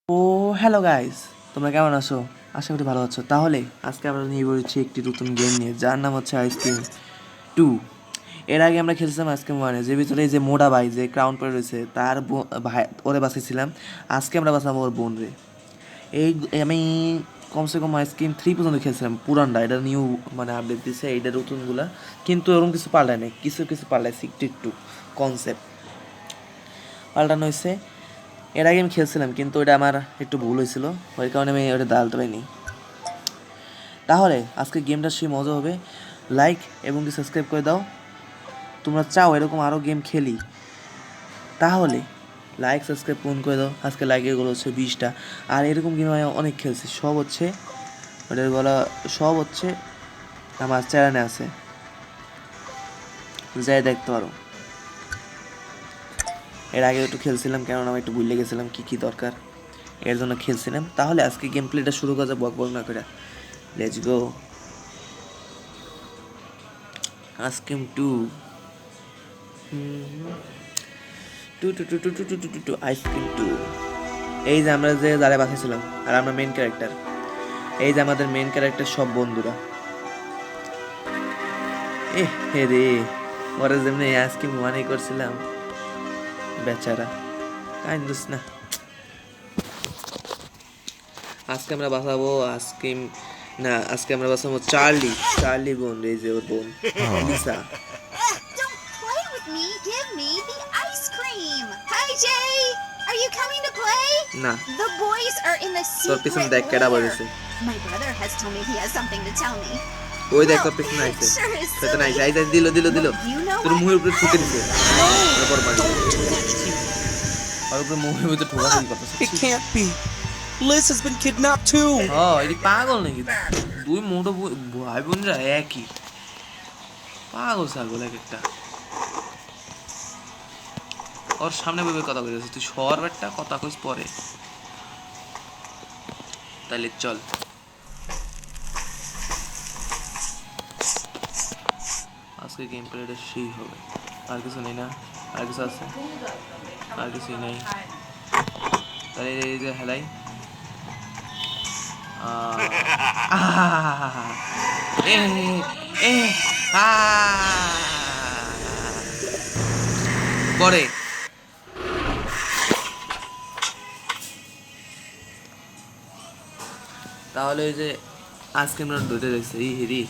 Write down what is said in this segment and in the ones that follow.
ও hello guys, তোমরা কেমন আছো? আশা করি ভালো আছো। তাহলে আজকে আমরা নিয়ে বলছি একটি নতুন গেম নিয়ে, যার নাম হচ্ছে আইসক্রিম 2। এর আগে আমরা খেলছিলাম আইসক্রিম 1, যে ভিতরে যে মোটা ভাই যে ক্রাউন পরে রয়েছে তার ভাই ওরে বাঁচিয়েছিলাম। আজকে আমরা বাঁচাবো ওর বোন রে। এই আমি কমসে কম আইসক্রিম 3 পর্যন্ত খেলছিলাম, পুরানটা। এটা নিউ মানে আপডেট দিছে, এইটা নতুনগুলা কিন্তু এরকম কিছু পাল্টায় নাই, কিছু কিছু পাল্টাইছে একটু একটু কনসেপ্ট পাল্টানো হয়েছে। এর আগে আমি খেলছিলাম কিন্তু ওটা আমার একটু ভুল হয়েছিল, ওই কারণে আমি ওটা দাঁড়াতে পারিনি। তাহলে আজকে গেমটা সেই মজা হবে। লাইক এবং কি সাবস্ক্রাইব করে দাও। তোমরা চাও এরকম আরও গেম খেলি, তাহলে লাইক সাবস্ক্রাইব পূরণ করে দাও। আজকে লাইকেরগুলো হচ্ছে 20টা। আর এরকম গেম আমি অনেক খেলছি, সব হচ্ছে ওটার বলা, সব হচ্ছে আমার চ্যানেলে আছে, যাই দেখতে পারো। এর আগে একটু খেলছিলাম, কেননা আমি একটু ভুলে গেছিলাম কী কী দরকার, এর জন্য খেলছিলাম। তাহলে আজকে গেম প্লেটা শুরু করা যাক, বক বক না করে। Let's go ice cream 2 ice cream 2। এই যে আমরা যে যারা বাঁচিয়েছিলাম, আর আমরা মেন ক্যারেক্টার। এই যে আমাদের মেন ক্যারেক্টার সব বন্ধুরা। এ হে রে, ওরা যেমনি আইসক্রিম ওয়ানই করছিলাম, বেচারা কাইন্দুস না। আজকে আমরা বাঁচাবো আইসক্রিম, না আজকে আমরা বাঁচাবো চার্লি। চার্লি বোন, এই যে ওর বোন Lisa. Don't play with me. Give me the ice cream. Hi, Jay. Are you coming to play? না, The boys are in the তোর পিছনে secret দেখ কেডা lair. বলেছে। My brother has told me he has something to tell me. ওই দেখ Well, তোর পিছনে it আইছে, sure is পেছনে আইছে, silly. আইছে দিল দিল দিল, But you know তোর what? মুখের উপরে ঠুকে দিছে। তারপর বাড়ি Don't do that. আর উপরে মুখের ভিতরে ঠোকা ঠুকি কথা। It can't be. Liz has been kidnapped too. হ্যাঁ, এটি পাগল নাকি? দুই মোটো ভাই বোনরা একই, পাগল ছাগল এক একটা। ওর সামনে বইবে কথা কইতেছিস তুই, সর বেটা, কথা কইস পরে। তাইলে চল, আজকে গেম প্লেটা সেই হবে। আর কিছু নেই না? আর কিছু আছে? আর কিছুই নেই। তাহলে এই যে হেলাই এ এ পরে তাহলে ওই যে আজকে আমরা ধরে রয়েছে এই হেরি,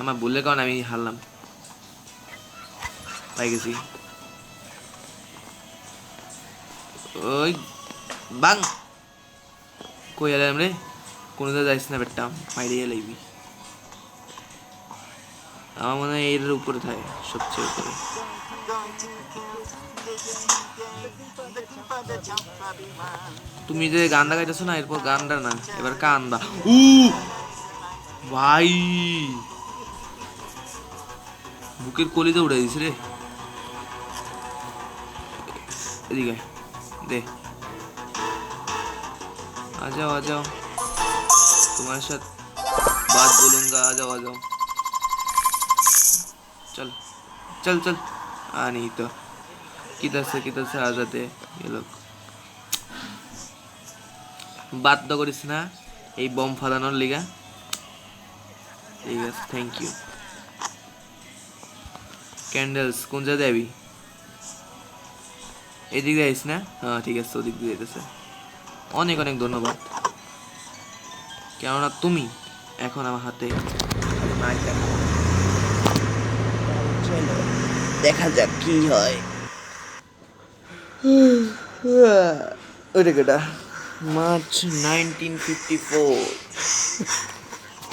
আমার বললে কারণ আমি হারলাম, পাই গেছি। ওই বাং কই এলাম রে, কোনো জায়গায় যাইস না বেটটা, মাইরিয়ে লাইবি। আমার মনে হয় এর উপরে থাকে, সবচেয়ে উপরে। তুমি যে গানটা গাইতেছো না, এরপর গানটা না, এবার কান্দা। উ ভাই, বুকের কলিতে উড়ে দিস রে। এদিকে দে, आ जाओ आ जाओ, तुम्हारे साथ बात बोलूंगा, आ जाओ आ जाओ। चल चल चल, नहीं तो किधर से आ जाते ये लोग। বাদ তো করিস না এই বম ফালানোর লিগা। ঠিক আছে, থ্যাংক ইউ। ক্যান্ডেলস কোন জায়গায় যাবি? এদিকে যাইস না? হ্যাঁ ঠিক আছে, ওদিক দিয়ে যেতেছে। অনেক অনেক ধন্যবাদ, কেননা তুমি এখন আমার হাতে। দেখা যাক কি হয়। ওইটা কেটা? মার্চ 1954।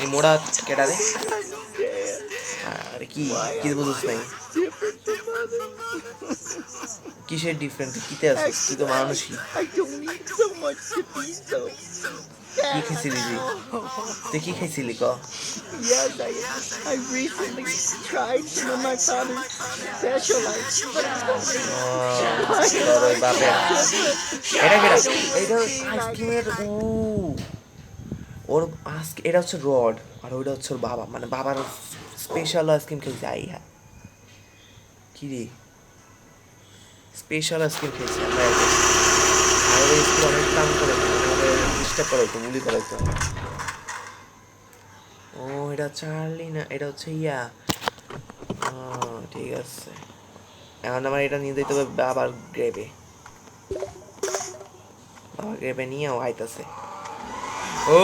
এই মোড়া কেটা রে? আরে কি কি বুঝছ নাই? কিসের ডিফারেন্ট? কিতে আছে? তুই তো মানুষই। কি খাইছিলি রে? তুই কি খাইছিলি ক? Yes, I recently tried some of my father's specialized. তোর ওই বাপের এটা কেটা? এটা আইসক্রিমের ওর আজকে এটা হচ্ছে রড, আর ওইটা হচ্ছে ওর বাবা, মানে বাবার স্পেশাল আইসক্রিম খেয়েছে। আই হ্যাঁ, কি রে স্পেশাল আইসক্রিম খেয়েছি আমরা। আর ওই অনেক টান করে ডিস্টার্ব করা হতো, বুলি করা হতো। ও এটা চার্লি না, এটা হচ্ছে ইয়া। ঠিক আছে, এখন আমার এটা নিয়ে যেতে হবে বাবার গ্রেভে। বাবার গ্রেভে নিয়ে ও আইতাছে। ও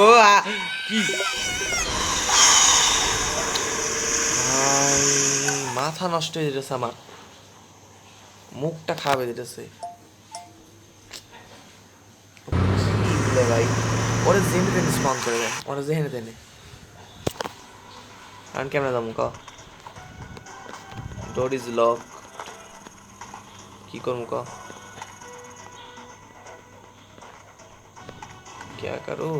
কি ভাই, মাথা নষ্ট হয়ে যেতেছে আমার, মুখটা খারাপ হয়ে যেতেছে ভাই। ওরা জেনে তেনে স্পন করে দেয়, ওরা জেনে তেনে। কারণ কেমন দাম ক ডোর ইজ লক, কি করুম ক क्या करूँ,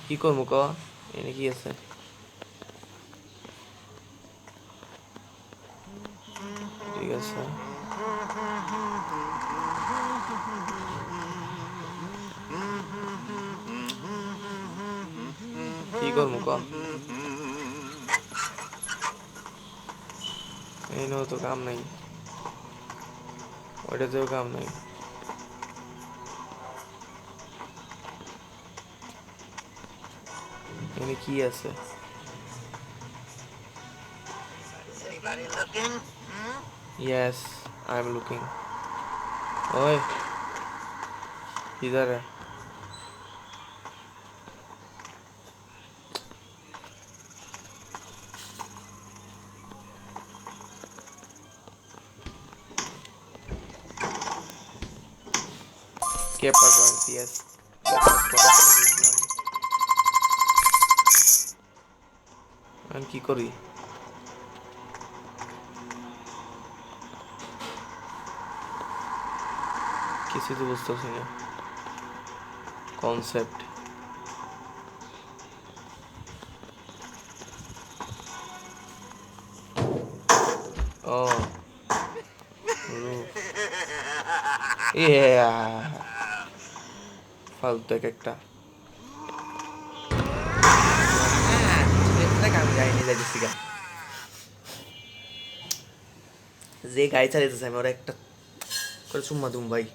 কি করবো ক, এনে কি আছে? ঠিক আছে, কি করবো ক, এনেও তো কাম নাই, ওইটাতেও কাম নাই। এনে কি আছে? Yes, I'm looking. ओए इधर है। Keeper points, yes. আমি কি করি? কিছু তো বুঝতেছি না কনসেপ্ট। ও ইয়া ফালতু একটা আমি গাড়ি নিয়ে যাইতেছি গা, যে গাড়ি চালাইতেছে আমি ওরা একটা করে চুম্মা দুম ভাই।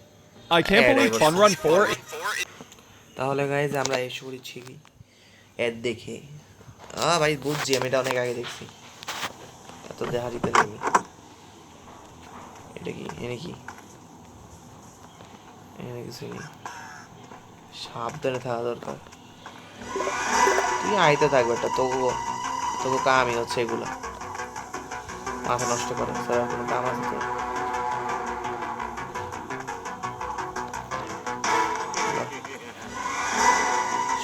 I can't believe Fun Run 4. তাহলে গাইজ আমরা এসে পড়েছি কি অ্যাড দেখে। ভাই বুঝছি, আমি এটা অনেক আগে দেখছি, এত দেখা দিতে নেই। এটা কি এনে কি এনে কিছু নেই, সাবধানে থাকা দরকার। তুই আইতে থাকবে একটা, তবুও তবু কামই হচ্ছে এগুলা, মাথা নষ্ট করে স্যার, কোনো কাম আছে তো?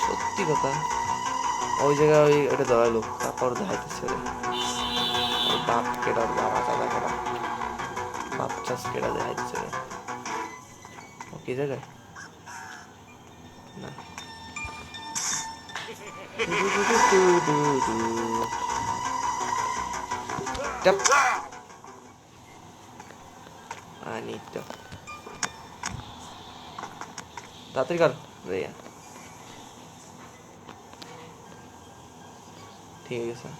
সত্যি কথা, ওই জায়গায় ওই ওটা ধরাই লোক, তারপর দেখাইতেছে বাপ কেটা, বাবা চাঁদা কেটা, বাপ চাষ কেটা দেখাইতেছে ও কি জায়গায় না। তাড়াতাড়ি কর ভাইয়া, ঠিক আছে,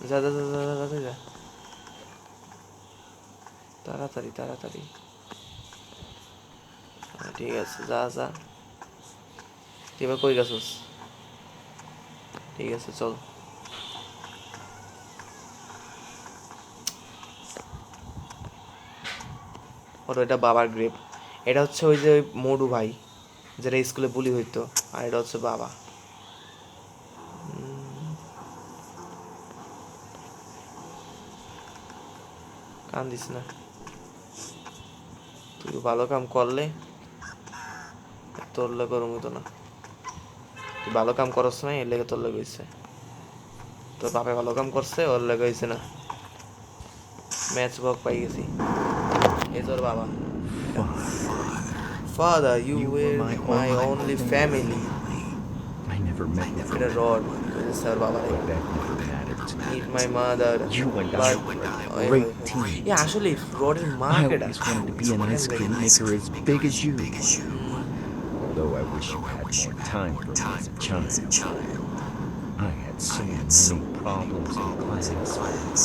যা যা যা যা তাড়াতাড়ি যা, তাড়াতাড়ি তাড়াতাড়ি। ঠিক আছে যা যা, তুই এবার কই গেছিস? ঠিক আছে চল। ওর এটা বাবার গ্রেপ, এটা হচ্ছে ওই যে ওই মডু ভাই যেটা স্কুলে বুলি হইতো, আর এটা হচ্ছে বাবা। কান্দিস না, তুই ভালো কাম করলে তোর লেগে ওরম হইতো না। তুই ভালো কাম করস না, এর লেগে তোর লেগে হইছে। তোর বাপে ভালো কাম করছে, ওর লেগে হইছে না। ম্যাচ বক পাই গেছি, এই তোর বাবা। Father, you were my only family. I never met with এটা রড স্যার বাবা রে। that never mattered to me. Meet my mother. You and I were a great team. আসলে রডের মা I কেডা? always wanted to be an ice cream maker as big as you. Though I wish you had more time for me as a child. I had so many problems in class.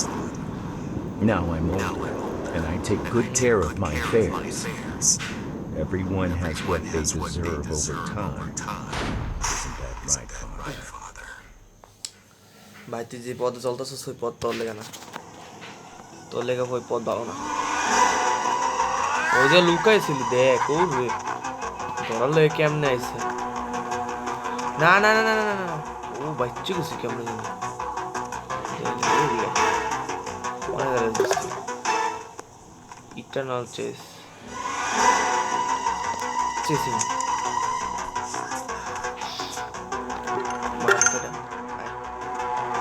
Now I'm older. and I take good care of my affairs. Everyone has what they deserve over time. Isn't that right, Father? ভাই তুই যে পথে চলতেছিস ওই পথ তোর লেগে না, তোর লেগে ওই পথ ভালো না। ওই যে লুকাইছিল দেখ, ও রে ধরার লেগে কেমনে আইছে। না না না না না না, ও বাচ্চা গেছি কেমনে জানি। ইটারনাল চেস চেসিং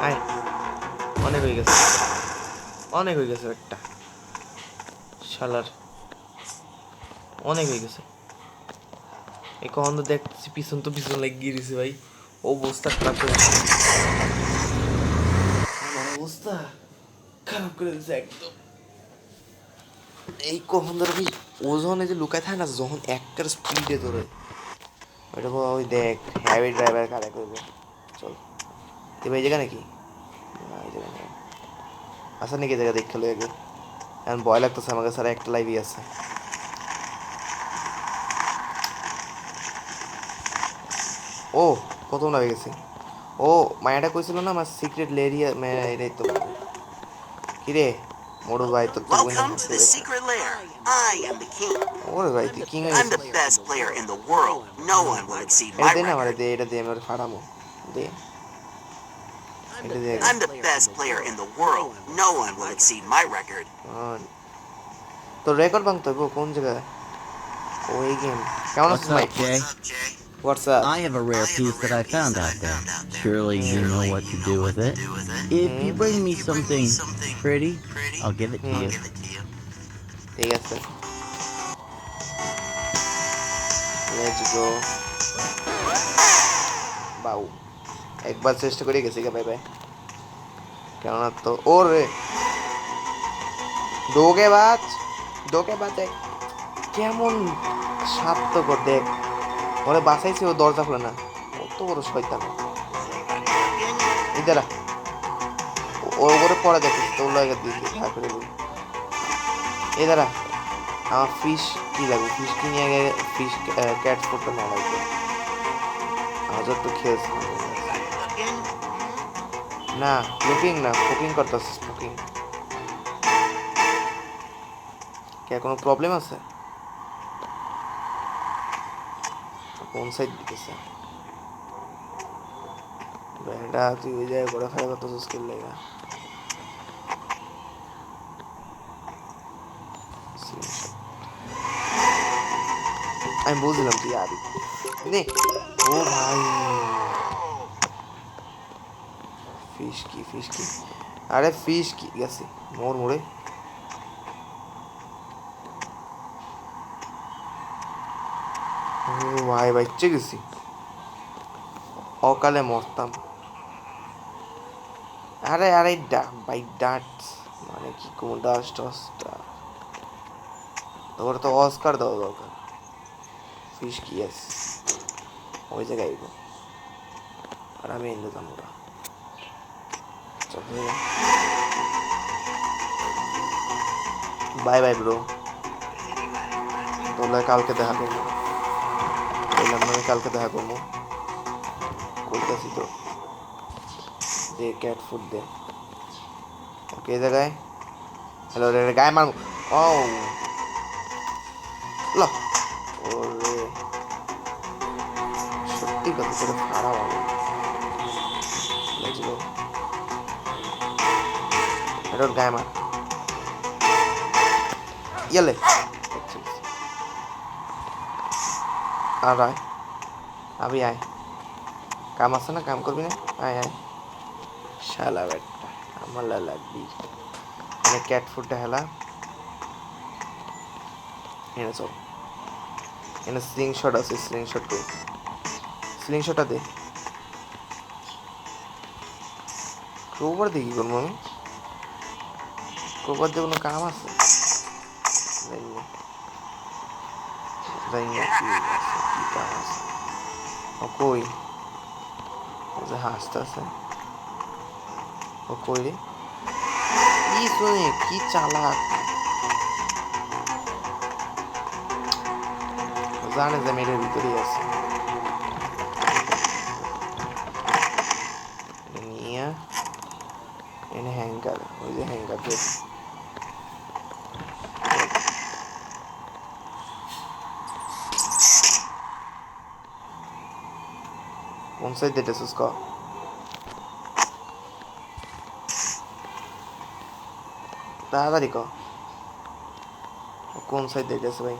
আয়, অনেক হয়ে গেছে, অনেক হয়ে গেছে, একটা শালার অনেক হয়ে গেছে। এই কখন তো দেখছি পিছন তো পিছন লাগিয়ে দিয়েছে ভাই, অবস্থা খারাপ করে দিচ্ছে, আমার অবস্থা খারাপ করে দিচ্ছে একদম। এই কখন ধরে ভাই ওজন যে লুকায় থাকে না, যখন একটা স্পিডে ধরে ওইটা ওই দেখ হ্যাভি ড্রাইভার কারে করবে। চল তুই ভাই জায়গা নাকি আসা নাকি জায়গা দেখ খেলো আগে, এখন ভয় লাগতেছে আমার কাছে, আর একটা লাইভই আছে। ও কত না হয়ে গেছে। ও মায়াটা কইছিল না আমার সিক্রেট লেরিয়া, এটাই তো কিরে মোড়ু ভাই তো Welcome to the secret lair. I am the king. ওরে ভাই তুই king I'm the best player in the world. No one will exceed এটা my দে না আমারে record. দে, এটা দিয়ে আমি ফাড়ামো দে, এটা দে। I'm the best player in the world. No one will exceed my record. তো রেকর্ড ভাঙতে হবে কোন জায়গায়? ও এই গেম কেমন What's আছিস ভাই? up, Jay? WhatsApp I have a rare piece that I found out there. Surely you know what to do with it. If you bring me something pretty, I'll give it to you. ঠিক আছে, let's go. বাউ একবার চেষ্টা করে গেছি ভাই ভাই, কেননা তো ওরে দোগে বাজ কেমন স্বার্থকর দেখ, ওরে বাঁচাইছে ও দরজা খুলে না, কত বড় শয়তান। এই দাঁড়া ও করে পড়া দেখছিস তোর লাগে দিকে ভাগ করে দিই। এই দাঁড়া আমার ফিশ কি লাগবে, ফিশ কি নিয়ে গেলে ফিশ ক্যাট ফুডটা না লাগবে, আমার যত খেয়েছি না লুকিং না কুকিং করতেছিস, কুকিং কে কোনো প্রবলেম আছে? কোন সাইড দিতেছে বেটা, তুই ওই জায়গায় করে ফেলা কত স্কিল লেগা। আমি বুঝলাম তুই আবি নে। ও ভাই ফিশ কি আরে ফিশ কি গেছে মোর মোড়ে। ও ভাই বাচ্চা গেছি, অকালে মরতাম। আরে আরে ভাই ডাট মানে কি কোন ডাস্ট তোর তো অস্কার দেওয়া দরকার। ফিশ কি আছে ওই জায়গায় আইব, আর আমি এনে দাম ওরা। বাই বাই ব্রো, তোলা কালকে দেখা করবো, বললাম আমি কালকে দেখা করবো, কইতাছি তো দে ক্যাট ফুড দে। ওকে জায়গায় হ্যালো রে গায়ে মারবো। ও ল ওরে সত্যি কথা করে খারাপ হবে লাগছিল, এটা ওর গায়ে মার ইয়ালে। আর আয় আবি আয়, কাম আছে না, কাম করবি না, আয় আয় শালা বেটা আমার লাগবি। মানে ক্যাট ফুডটা হেলা এনে চল, এনে স্লিংশট আছে, স্লিংশট দে, স্লিংশটটা দে। ক্রোবার দিয়ে কি করবো আমি, ক্রোবার দিয়ে কোনো কাম আছে? জানি না কি কাম আছে। ও কই যে হাসতে আছে, ও কই রে কি শুনে কি চালাক জানে যে আমি এটার ভিতরেই আছে। নিয়ে এনে হ্যাঙ্গার, ওই যে হ্যাঙ্গার দেখ। কোন সাইড দিতেছিস ক? তাড়াতাড়ি ক, কোন সাইড দিতেছে ভাই?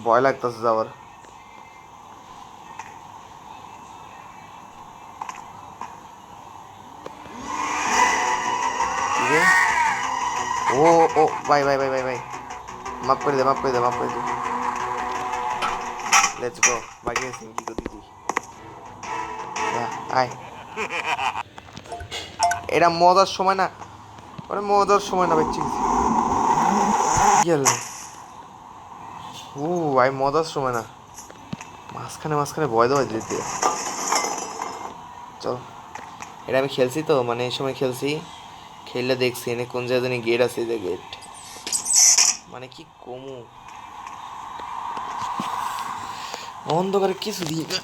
ভয় লাগতেছে যাওয়ার। ও ও ভাই ভাই ভাই ভাই ভাই, মাফ করে দে, মাফ করে দে, মাফ করে দে। লেটস গো, বাকি আছে কি করতে তুই? আয়, এটা মজার সময় না, ওরে মজার সময় না বাচ্চি। কি হলো? ও ভাই মজার সময় না, মাঝখানে মাঝখানে ভয় দেওয়া যেতে। চল, এটা আমি খেলছি তো, মানে এই সময় খেলছি, খেললে দেখছি এনে কোন জায়গায় গেট আছে, যে গেট মানে কি কমু অন্ধকারে কিছু দিই না,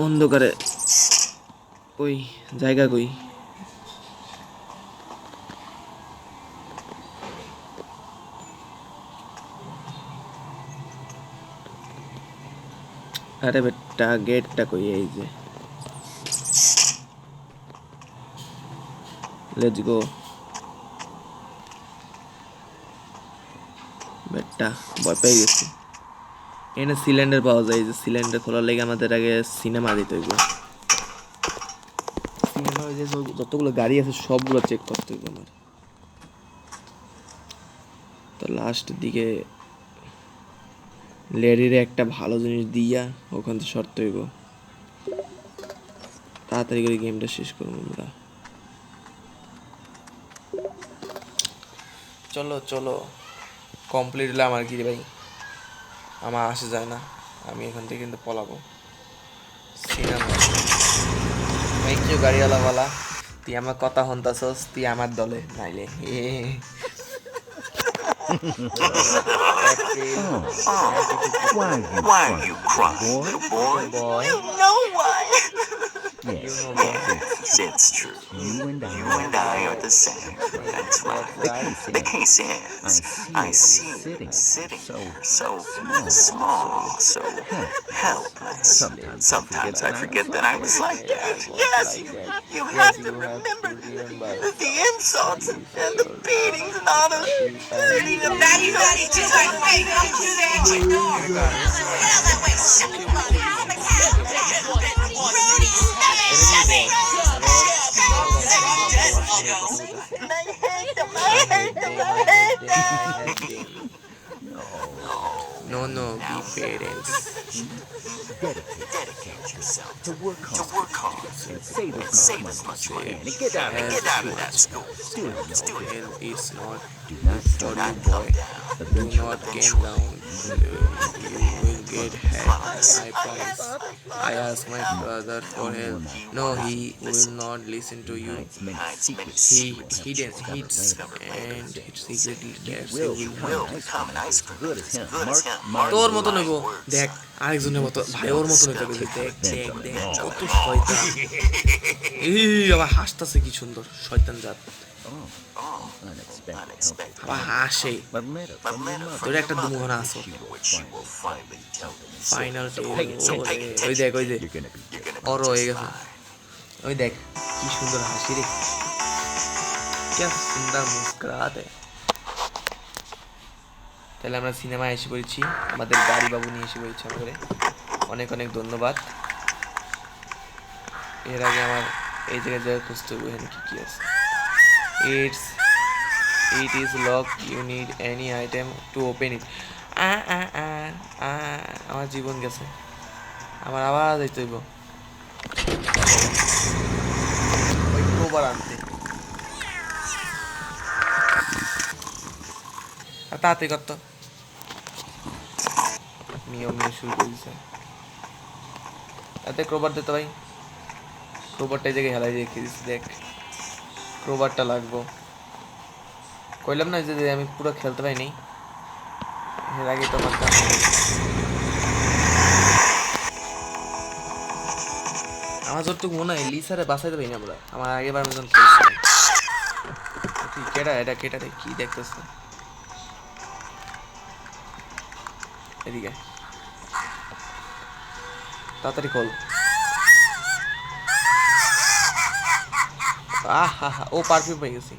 অন্ধকারে ওই জায়গা কই? আরে বেটা গেটটা কই? এই যে, লেটস গো বেটা, ভয় পেয়ে গেছি। এখানে সিলিন্ডার পাওয়া যায়, যে সিলিন্ডার খোলার লেগে আমাদের আগে সিনেমা দিতে হইব। সিনেমা যে যতগুলো গাড়ি আছে সবগুলো চেক করতে হইব আমার। তো লাস্টের দিকে লেডিরে একটা ভালো জিনিস দিয়া ওখান থেকে সরতে হইব, তাড়াতাড়ি করে গেমটা শেষ করবো আমরা। চলো চলো, কমপ্লিট হলে আমার কি রে ভাই, আমার আসে যায় না, আমি এখান থেকে কিন্তু পলাবো। সিনেমা ভাই, কেউ গাড়িওয়ালা, তুই আমার কথা হন্তাছস, তুই আমার দলে নাইলে Why are you crying, little boy? boy. You know why. Yes, It's true. you and You and I are the same. That's right. The case is, I see you sitting so small, so helpless. Sometimes I forget that I was like that. Yes, you have to remember the insults and the beatings and all the dirty. No, be parents. Dedicate yourself to work hard and save as much money and get out of that school. Help is not Do not for stop. you, boy. Do not get down. You will get help. I promise. I asked my brother for help. No, he will not listen to you. Hides many secrets. He hidden hits and secretly tests. He will Will become an ice cream. Good as him. Mark তোর মতো নেব, দেখ আরেকজনের মতো, ভাই ওর মতো নিতে হবে। দেখ দেখ দেখ কত শয়তান, এই আবার হাসতেছে কি সুন্দর, শয়তান জাত Unexpected. আবার হাসে। But letter from your mother. তোর একটা দুমুখনা আছো, which you will finally tell them. Final tell. So pay ওই দেখ, ওই দেখ You're gonna be ওর হয়ে গেছে, ওই দেখ কি সুন্দর হাসি রে, क्या সুন্দর মুস্কুরাতে। তাহলে আমরা সিনেমায় এসে পড়েছি, আমাদের গাড়ি বাবু নিয়ে এসে পড়েছি আমাদের, অনেক অনেক ধন্যবাদ। এর আগে আমার এই জায়গায় খুঁজতে হবে এখানে কি কি আছে। It is locked, you need any item to open it. আমার জীবন গেছে, আমার আবার যাইতে হইব ওই ক্রোবার আনতে। তাড়াতাড়ি করত, নিয়ম নিয়ে শুরু করে দিছে। এতে ক্রোবার দিতে ভাই, ক্রোবারটা এই জায়গায় হেলাই রেখে দিচ্ছি, দেখ ক্রোবারটা লাগবো। কইলাম না যে আমি পুরো খেলতে পাইনি, এর আগে তোমার কাম আমার যতটুকু মনে হয় লিসারে বাঁচাইতে পারি না আমরা আমার আগেবার মতন কি কেটা এটা কেটা রে কি দেখতেছ এদিকে তাড়াতাড়ি খোল আহা ও পারফিউম পেয়ে গেছি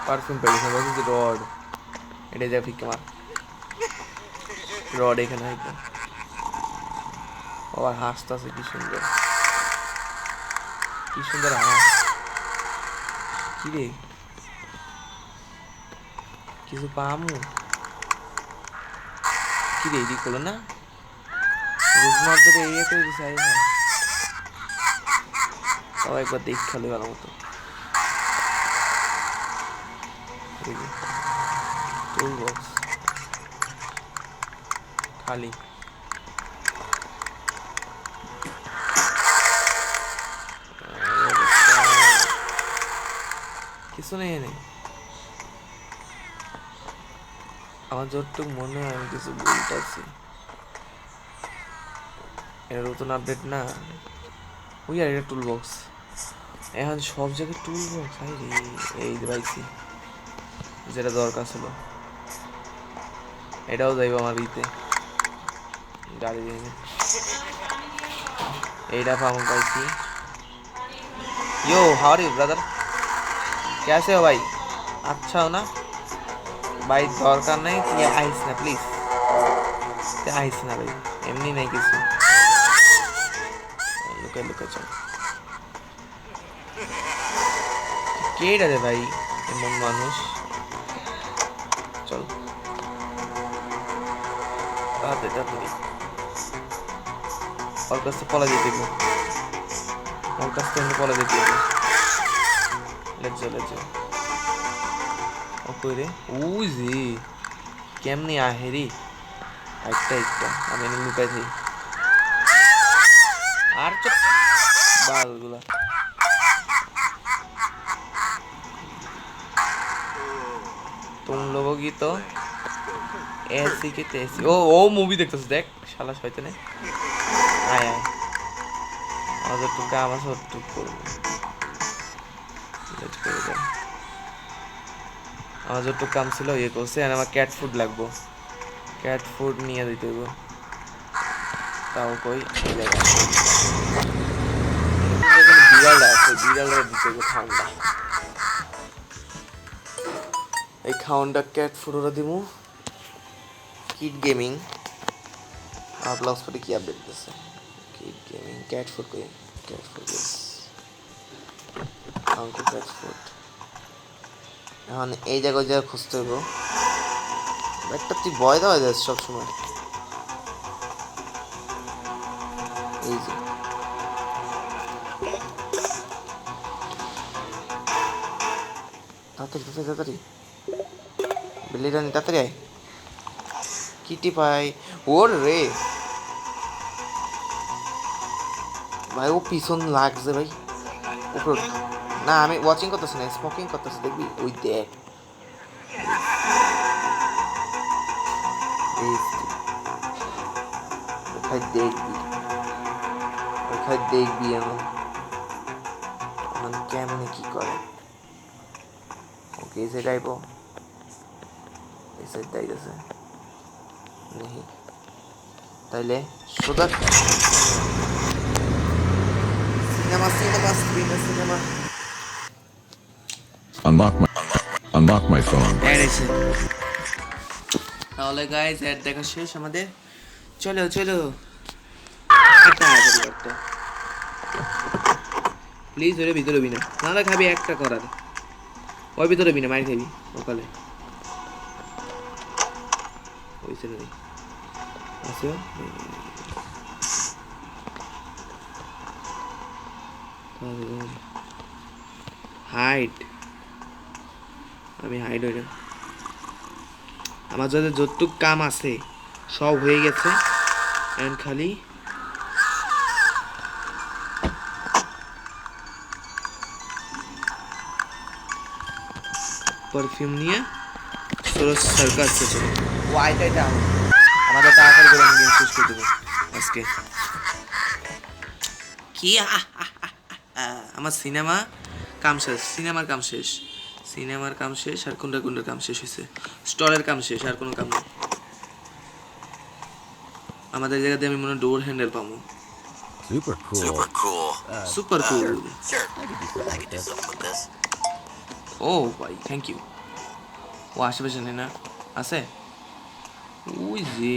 পারফিউম পেয়ে গেছি বলছি রড এটা যা ফিক আমার রড এখানে হইতো আবার হাসতেছে কি সুন্দর হাস কি রে কিছু পামু কি রে এদিক করলো না রুজমার ধরে এই তো চাই না তাও একবার দেখ খালি ভালো মতো টুল বক্স খালি কিছু নেই এনে আমার যতটুকু মনে হয় আমি কিছু বলতেছি এটা নতুন আপডেট না ওই আর এটা টুল বক্স এখন সব জায়গায় টুল বক্স হাই রে এই পাইছি যেটা দরকার ছিল এটাও যাইব আমার ইতে গাড়ি দিয়ে এইটা পাইছি यो हाउ आर यू ब्रदर कैसे हो भाई अच्छा हो ना भाई दरकार नहीं तुम आइस ना प्लीज आइस ना भाई एमनी नहीं किसी लुके चल केड़ा रे भाई एमन मानुष चल ताते और कैसे पला देते को और कैसे पला देते को let's go ওকে রে ওই যে কেমনে আহে রে একটা আমি এনে লুকাই থাকি আর চুপ বালগুলা तुम लोगों की तो ऐसी की तैसी ओ मूवी देखतेছ দেখ শালা শয়তানে আয় আমাদের তো কাম আছে একটু করব লেটস গো আমার যতটুকু কাম ছিল ইয়ে করছে আর আমার ক্যাট ফুড লাগবো ক্যাট ফুড নিয়ে দিতে হইব তাও কই এই জায়গা বিড়ালটা আছে বিড়ালটা দিতে হইব খাওয়ানটা এই খাওয়ানটা ক্যাট ফুড ওরা দিমু কিড গেমিং আর প্লাস পরে কি আপডেট দিছে কিড গেমিং ক্যাট ফুড কই ক্যাট ফুড দিস আঙ্কু ক্যাট ফুড এখন এই জায়গায় খুঁজতে হইব একটা তুই ভয় দেওয়া যাস সবসময় এই যে তাড়াতাড়ি বিলিরানি তাড়াতাড়ি আয় কিটি পাই ওর রে ভাই ও পিছন লাগছে ভাই উপর না আমি ওয়াচিং করতেছি না স্মোকিং করতেছি দেখবি ওই দেখ দেখবি এমন কেমনে কি করে ওকে এসে যাইব এসে যাইতেছে নেই তাইলে সোজা সিনেমা Unlock my phone. তাহলে গাইস এড দেখা শেষ আমাদের চলো একটা প্লিজ ওরে ভিতরে বিনা নাহলে খাবি একটা করার ওই ভিতরে বিনা মাইর খাবি ওকালে ওই ছেলে নেই আসো হাইট আমি হাইড হই না আমার যাদের যতটুক কাম আছে সব হয়ে গেছে এন্ড খালি পারফিউম নিয়ে সোরস সার্কাস আছে ও আইটাই দাও আমাদের তাড়াতাড়ি করে আমি গেম শেষ করে দেবো আজকে কি আমার সিনেমা কাম শেষ সিনেমার কাম শেষ সিনেমার কাম শেষ আর কোনটার কোনটার কাম শেষ হয়েছে স্টলের কাম শেষ আর কোনো কাম নেই আমাদের জায়গাতে আমি মনে ডোর হ্যান্ডেল পাবো Super cool. Super cool Sure. I could do something with this. ও ভাই থ্যাংক ইউ ও আশেপাশে নেই না আছে ওই যে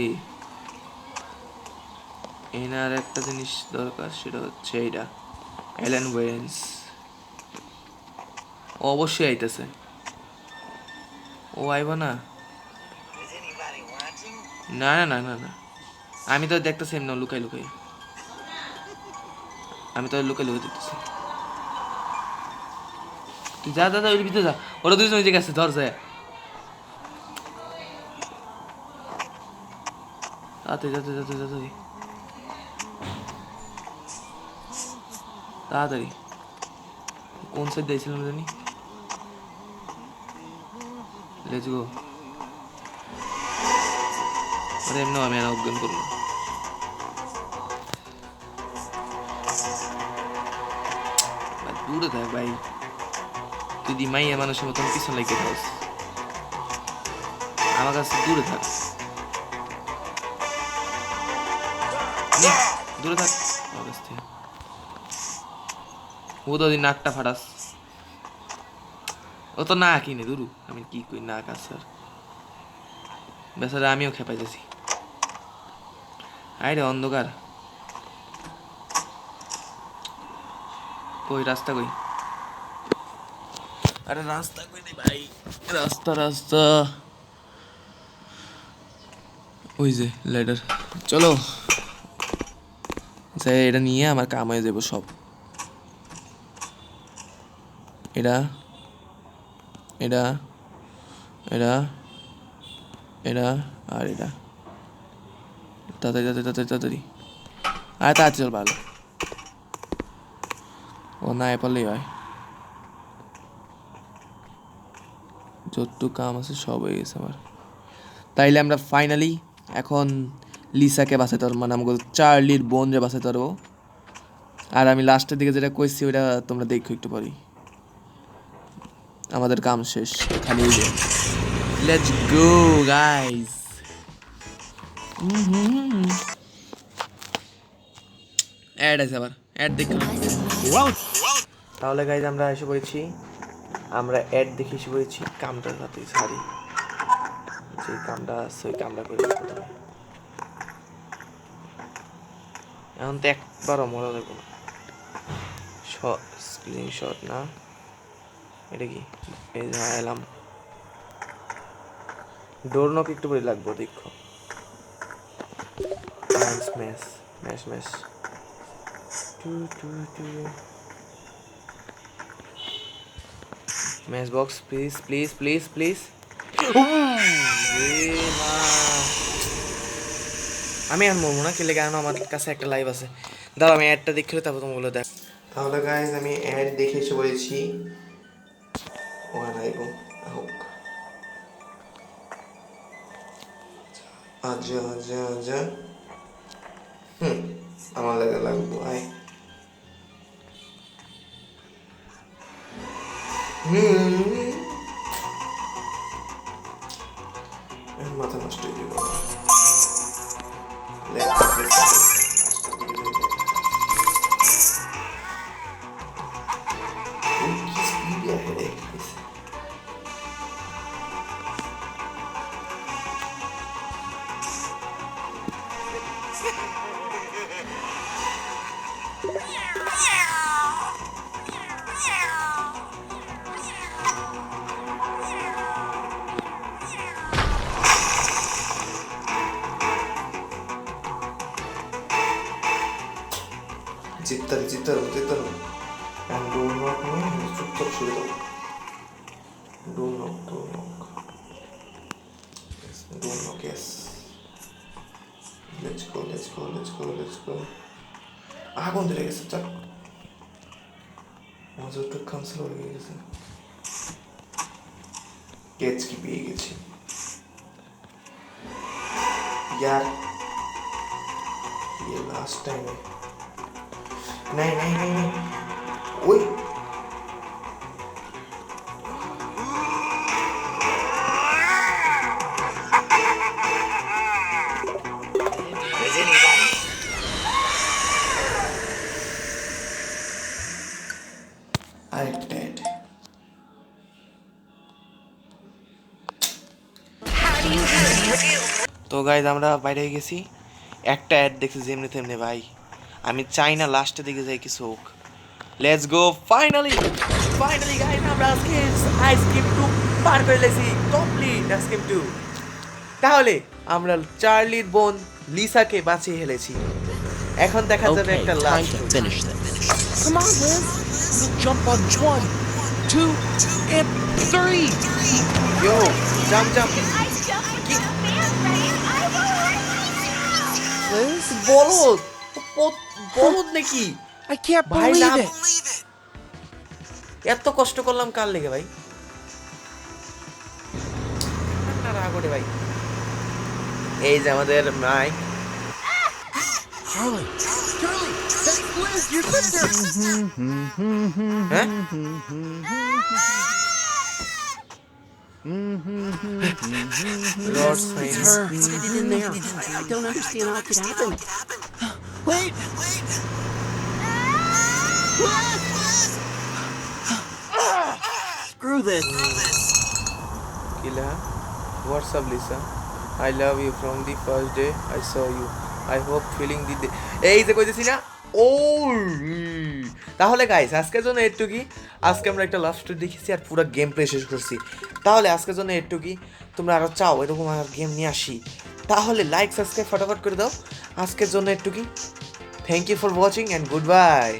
এনার একটা জিনিস দরকার সেটা হচ্ছে এইটা অ্যালেন ওয়েন্স ও অবশ্যই আইতেছে ও আইব না না না না না না আমি তো দেখতেছি এমনি লুকাই লুকাই আমি তো লুকাই লুকাই দেখতেছি তুই যা দাদা ওই ভিতরে যা ওরা দুজন ওই জায়গায় আছে ধর যায় তাড়াতাড়ি তাড়াতাড়ি তাড়াতাড়ি তাড়াতাড়ি তাড়াতাড়ি কোন সাইড দিয়েছিলাম জানি লেটস গো আরে এমনি আমি আর অজ্ঞান করবো দূরে থাক ভাই তুই দি মাইয়া মানুষের মতন পিছন লাগে থাকস আমার কাছে দূরে থাক দূরে থাক আমার কাছ থেকে ও তো নাকটা ফাটাস ও তো না কিনে দুরু আমি কি কই নাক আছে আর বেচারা আমিও খেপাই যাচ্ছি আরে অন্ধকার কই রাস্তা কই আরে রাস্তা কই নেই ভাই রাস্তা রাস্তা ওই যে ল্যাডার চলো যাই এটা নিয়ে আমার কাম হয়ে যাবো সব এটা এটা এটা এটা আর এটা তাড়াতাড়ি তাড়াতাড়ি তাড়াতাড়ি তাড়াতাড়ি আর তাড়াতাড়ি চল ভালো ও না পারলেই হয় যতটুকু কাম আছে সব হয়ে গেছে আমার তাইলে আমরা ফাইনালি এখন লিসাকে বাঁচাতে পারবো মানে আমাকে চার্লির বোনরে বাঁচাতে পারবো আর আমি লাস্টের দিকে যেটা কইছি ওইটা তোমরা দেখো একটু পরেই আমাদের কাম শেষ খালি লেটস গো গাইস অ্যাড আছে আবার অ্যাড দেখো তাহলে গাইজ আমরা এসে পড়েছি আমরা অ্যাড দেখে এসে পড়েছি কামটার সাথে সারি যে কামটা আছে ওই কামটা করে প্রথমে এখন তো একবারও মনে দেখবো না স্ক্রিনশট না এটা কি এই যে এলাম ডোর নক একটু করে লাগবো দেখো smash smash smash match box please please please please আমি আর মরবো না খেলে কেন আমার কাছে একটা লাইভ আছে দাঁড়া আমি অ্যাডটা দেখে তারপর তোমাগুলো দেখ তাহলে গাইজ আমি অ্যাড দেখে এসে বলেছি ওখানে আইব হোক আচ্ছা আচ্ছা আচ্ছা আমার লাগে লাগবো আয় মাথা নষ্ট হয়ে যাবে জিততে জিততে and do not know চুপচাপ শুয়ে দাও do knock yes let's go আগুন ধরে গেছে চাক মজাটা ক্যান্সেল হয়ে গেছে কেচ কি পেয়ে গেছি यार ये लास्ट टाइम है नहीं नहीं नहीं नहीं ओए I'm dead. তো গাইজ আমরা বাইরে গেছি একটা অ্যাড দেখছি যেমনি তেমনি ভাই আমি চাই না লাস্টের দিকে যাই কিছু হোক লেটস গো ফাইনালি গাইজ আমরা আজকে আইসক্রিম 2 পার করে লেছি কমপ্লিট আইসক্রিম 2 তাহলে আমরা চার্লির বোন লিসাকে বাঁচিয়ে ফেলেছি এখন দেখা যাবে Okay, একটা time last to finish this. Come on, Liz. We'll jump on 1, 2, and 3. Yo, jump. Ice jump with the fan, right? I will. Liz? বলদ নাকি I can't ভাই believe না it. এত কষ্ট করলাম কার লেগে ভাই না রাগ ওঠে ভাই এই যে আমাদের mic Charlie, that's Liz, your sister. হ্যাঁ Lord Science. Her. Get it in there. I don't understand how it could happen. Wait. Screw this. Kila, what's up, Lisa? I love you from the first day I saw you. I hope feeling the day. এই যে কইতেছি না ও তাহলে guys আজকের জন্য এটুকুই আজকে আমরা একটা লাভ স্টোরি দেখেছি আর পুরো গেম প্লে শেষ করছি তাহলে আজকের জন্য এটুকুই তোমরা আরো চাও এরকম আর গেম নিয়ে আসি তাহলে লাইক সাবস্ক্রাইব ফটাফট করে দাও আজকের জন্য এটুকুই thank you for watching and good by